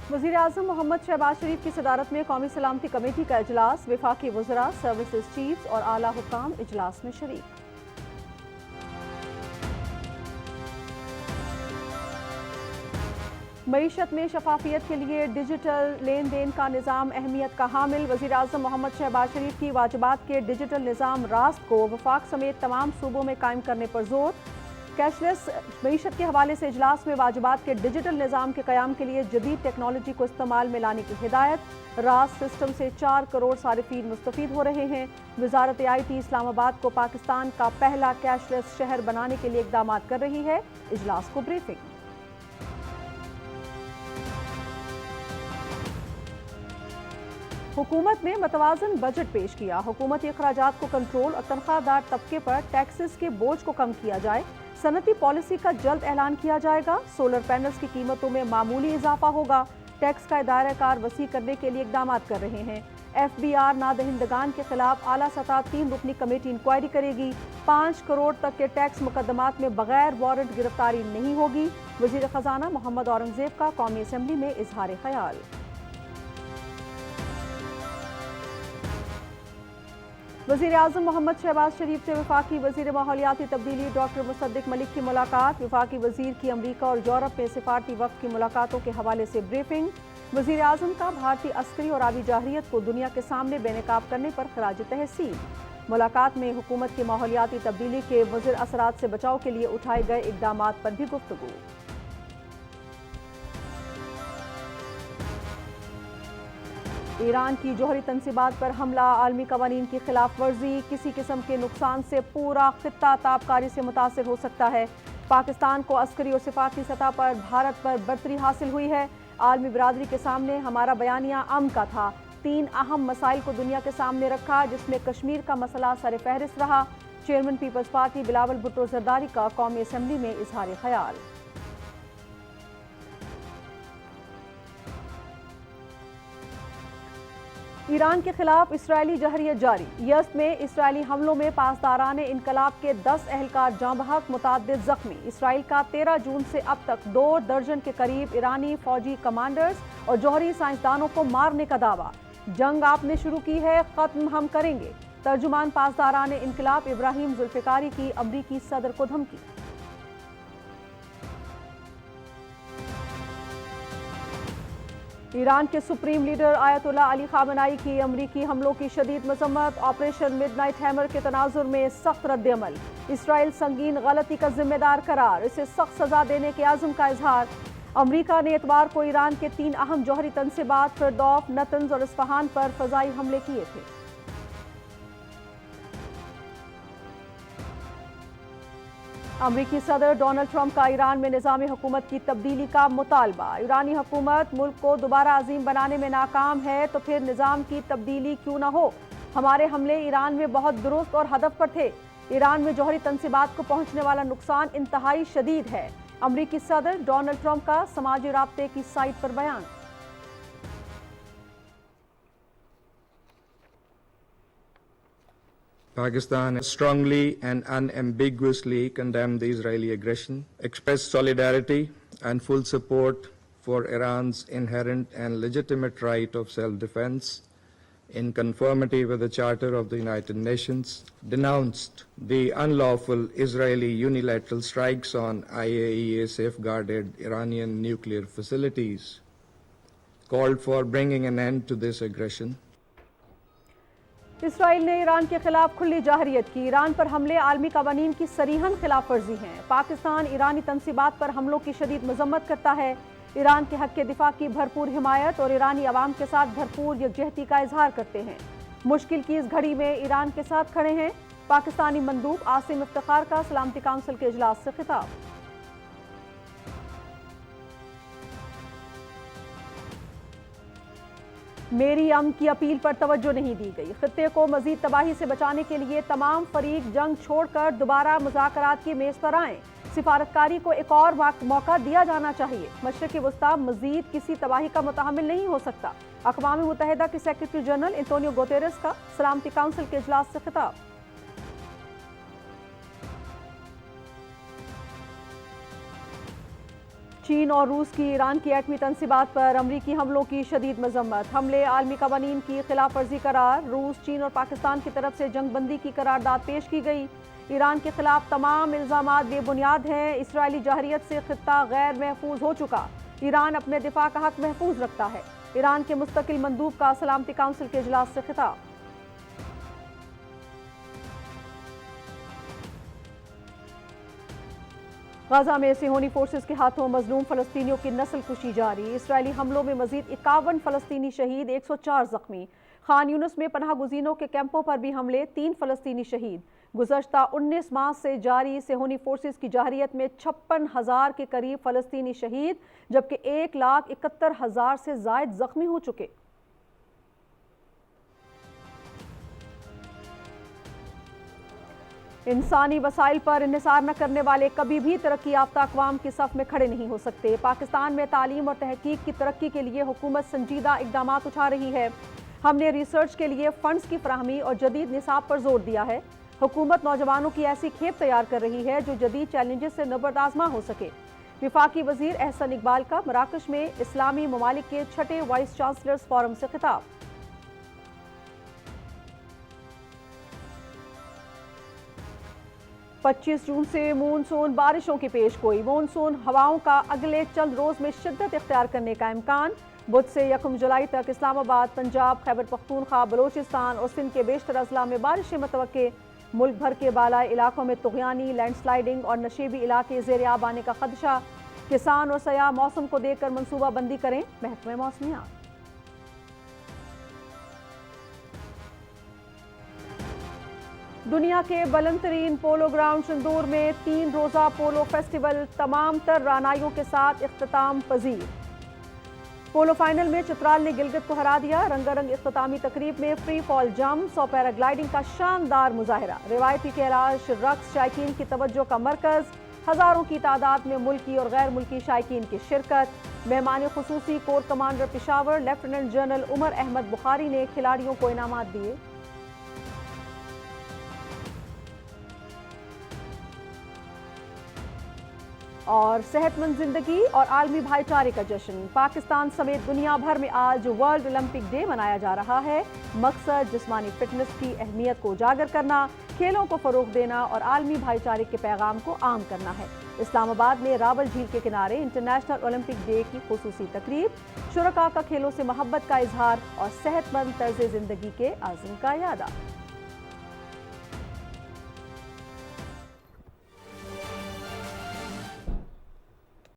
वज़ीर आज़म मोहम्मद शहबाज शरीफ की सदारत में कौमी सलामती कमेटी का इजलास, वफाकी वज़रा, सर्विसेज चीफ्स और आला हुक्काम इजलास में शरीक। मईशत में शफाफियत के लिए डिजिटल लेन देन का निज़ाम अहमियत का हामिल, वज़ीर आज़म मोहम्मद शहबाज शरीफ की वाजिबात के डिजिटल निज़ाम रास्त को वफाक समेत तमाम सूबों में कायम करने पर जोर। कैशलेस मईशत के हवाले से इजलास में वाजिबात के डिजिटल निज़ाम के क़याम के लिए जदीद टेक्नोलॉजी को इस्तेमाल में लाने की हिदायत। रास्त सिस्टम से 4 करोड़ सारिफीन मुस्तफ़ीद हो रहे हैं। वज़ारत IT इस्लामाबाद को पाकिस्तान का पहला कैशलेस शहर बनाने के लिए इक़दाम कर रही है। इजलास को ब्रीफिंग। हुकूमत ने मतवाज़न बजट पेश किया, हुकूमती अखराजात को कंट्रोल और तनख्वाहदार तबके पर टैक्सेस के बोझ को कम किया जाए। सनती पॉलिसी का जल्द ऐलान किया जाएगा। सोलर पैनल्स की कीमतों में मामूली इजाफा होगा। टैक्स का दायरा कार वसी करने के लिए इकदाम कर रहे हैं। FBR नादहिंदगान के खिलाफ आला सतह 3 रुकनी कमेटी इंक्वायरी करेगी। 5 करोड़ तक के टैक्स मुकदमात में बगैर वारंट गिरफ्तारी नहीं होगी। वज़ीर ख़जाना मोहम्मद औरंगज़ेब का कौमी असम्बली में इजहार ख्याल। वज़ीर आज़म मोहम्मद शहबाज शरीफ से वफाकी वज़ीर माहौलियाती तब्दीली डॉक्टर मुसद्दिक मलिक की मुलाकात। वफाकी वज़ीर की अमरीका और यूरोप में सिफारती वफ़द की मुलाकातों के हवाले से ब्रीफिंग। वज़ीर आज़म का भारतीय अस्करी और आबी जाहिरियत को दुनिया के सामने बेनकाब करने पर खराज तहसीन। मुलाकात में हुकूमत की माहौलियाती तब्दीली के मुज़र असरात से बचाव के लिए उठाए गए इक़दामात पर भी गुफ्तगू। ईरान की जौहरी तनसीबात पर हमला, आलमी कवानीन की खिलाफ वर्जी, किसी किस्म के नुकसान से पूरा खित्ता ताबकारी से मुतासिर हो सकता है। पाकिस्तान को अस्करी और सिफाती सतह पर भारत पर बरतरी हासिल हुई है। आलमी बरादरी के सामने हमारा बयानिया अमन का था। 3 अहम मसाइल को दुनिया के सामने रखा, जिसमें कश्मीर का मसला सर फहरिस्त रहा। Chairman Peoples Party Bilawal Bhutto Zardari का कौमी असम्बली में इजहार ख्याल। ईरान के खिलाफ इसराइली जहरियत जारी, यज़्द में इसराइली हमलों में पासदारान इनकलाब के 10 एहलकार जाँ बहक, मुतअद्दिद जख्मी। इसराइल का 13 जून से अब तक 2 दर्जन के करीब ईरानी फौजी कमांडर्स और जौहरी साइंसदानों को मारने का दावा। जंग आपने शुरू की है, खत्म हम करेंगे। तर्जुमान पासदारान इनकलाब इब्राहिम जुल्फिकारी की अमरीकी सदर को धमकी। ईरान के supreme leader ayatollah Ali Khamenei की अमरीकी हमलों की शदीद मजम्मत। ऑपरेशन मिडनाइट हैमर के तनाजुर में सख्त रद्द-ए-अमल। इसराइल संगीन गलती का जिम्मेदार करार, इसे सख्त सजा देने के आज़म का इजहार। अमरीका ने इतवार को ईरान के 3 अहम जौहरी तनसीबात फिरदौफ, नतंज और इस्फहान पर फ़ज़ाई हमले किए थे। अमरीकी सदर डोनाल्ड ट्रंप का ईरान में निज़ाम हुकूमत की तब्दीली का मुतालबा। ईरानी हुकूमत मुल्क को दोबारा अजीम बनाने में नाकाम है तो फिर निज़ाम की तब्दीली क्यों न हो। हमारे हमले ईरान में बहुत दुरुस्त और हदफ पर थे। ईरान में जौहरी तनसीबात को पहुंचने वाला नुकसान इंतहाई शदीद है। अमरीकी सदर डोनाल्ड ट्रंप का समाजी राब्ते की साइट पर बयान। Pakistan strongly and unambiguously condemned the Israeli aggression, expressed solidarity and full support for Iran's inherent and legitimate right of self-defense in conformity with the Charter of the United Nations, denounced the unlawful Israeli unilateral strikes on IAEA safeguarded Iranian nuclear facilities, called for bringing an end to this aggression. Israel ने Iran के खिलाफ खुली जाहरियत की। Iran पर हमले आलमी कवानीन की सरीहन खिलाफ वर्जी हैं। पाकिस्तान ईरानी तनसीबात पर हमलों की शदीद मजम्मत करता है। ईरान के हक के दिफा की भरपूर हिमायत और ईरानी अवाम के साथ भरपूर यकजहती का इजहार करते हैं। मुश्किल की इस घड़ी में ईरान के साथ खड़े हैं। पाकिस्तानी मंदूब आसिम इफ्तिखार का सलामती काउंसिल के इजलास से खिताब। मेरी अमन की अपील पर तवज्जो नहीं दी गई। खित्ते को मजीद तबाही से बचाने के लिए तमाम फरीक जंग छोड़कर दोबारा मुज़ाकरात की मेज पर आएं। सिफारतकारी को एक और मौका दिया जाना चाहिए। मशरिक़ी वस्ता मजीद किसी तबाही का मुतहम्मिल नहीं हो सकता। अक़वाम मुत्तहिदा के सेक्रेटरी जनरल एंटोनियो गुतेरेस का सलामती काउंसिल के इजलास से खिताब। چین اور روس کی ایران کی ایٹمی تنصیبات پر امریکی حملوں کی شدید مذمت، حملے عالمی قوانین کی خلاف ورزی قرار، روس، چین اور پاکستان کی طرف سے جنگ بندی کی قرارداد پیش کی گئی، ایران کے خلاف تمام الزامات بے بنیاد ہیں، اسرائیلی جارحیت سے خطہ غیر محفوظ ہو چکا، ایران اپنے دفاع کا حق محفوظ رکھتا ہے، ایران کے مستقل مندوب کا سلامتی کونسل کے اجلاس سے خطاب۔ غزہ میں صہیونی فورسز کے ہاتھوں مظلوم فلسطینیوں کی نسل کشی جاری، اسرائیلی حملوں میں مزید 51 فلسطینی شہید، 104 زخمی، خان یونس میں پناہ گزینوں کے کیمپوں پر بھی حملے، 3 فلسطینی شہید۔ گزشتہ 19 ماہ سے جاری صہیونی فورسز کی جارحیت میں 56,000 کے قریب فلسطینی شہید، جبکہ 1,71,000 سے زائد زخمی ہو چکے۔ انسانی وسائل پر انحصار نہ کرنے والے کبھی بھی ترقی یافتہ اقوام کی صف میں کھڑے نہیں ہو سکتے۔ پاکستان میں تعلیم اور تحقیق کی ترقی کے لیے حکومت سنجیدہ اقدامات اٹھا رہی ہے۔ ہم نے ریسرچ کے لیے فنڈز کی فراہمی اور جدید نصاب پر زور دیا ہے۔ حکومت نوجوانوں کی ایسی کھیپ تیار کر رہی ہے جو جدید چیلنجز سے نبرد آزما ہو سکے۔ وفاقی وزیر احسن اقبال کا مراکش میں اسلامی ممالک کے 6 وائس چانسلرز فورم سے خطاب۔ 25 جون سے مونسون بارشوں کی پیش گوئی، مونسون ہواؤں کا اگلے چند روز میں شدت اختیار کرنے کا امکان۔ بدھ سے 1 جولائی تک اسلام آباد، پنجاب، خیبر پختونخوا، بلوچستان اور سندھ کے بیشتر اضلاع میں بارشیں متوقع۔ ملک بھر کے بالائی علاقوں میں طغیانی، لینڈ سلائیڈنگ اور نشیبی علاقے زیر آب آنے کا خدشہ۔ کسان اور سیاح موسم کو دیکھ کر منصوبہ بندی کریں، محکمہ موسمیات۔ دنیا کے بلند ترین پولو گراؤنڈ شندور میں 3 روزہ پولو فیسٹیول تمام تر رعنائیوں کے ساتھ اختتام پذیر۔ پولو فائنل میں چترال نے گلگت کو ہرا دیا، رنگا رنگ اختتامی تقریب میں فری فال جمپس اور پیراگلائیڈنگ کا شاندار مظاہرہ، روایتی کیلاش، رقص شائقین کی توجہ کا مرکز، ہزاروں کی تعداد میں ملکی اور غیر ملکی شائقین کی شرکت۔ مہمان خصوصی corps commander Peshawar lieutenant general Umar Ahmed Bukhari نے کھلاڑیوں کو انعامات دیے۔ اور صحت مند زندگی اور عالمی بھائی چارے کا جشن، پاکستان سمیت دنیا بھر میں آج ورلڈ اولمپک ڈے منایا جا رہا ہے۔ مقصد جسمانی فٹنس کی اہمیت کو اجاگر کرنا، کھیلوں کو فروغ دینا اور عالمی بھائی چارے کے پیغام کو عام کرنا ہے۔ اسلام آباد میں راول جھیل کے کنارے انٹرنیشنل اولمپک ڈے کی خصوصی تقریب، شرکاء کا کھیلوں سے محبت کا اظہار اور صحت مند طرز زندگی کے عزم کا اعادہ۔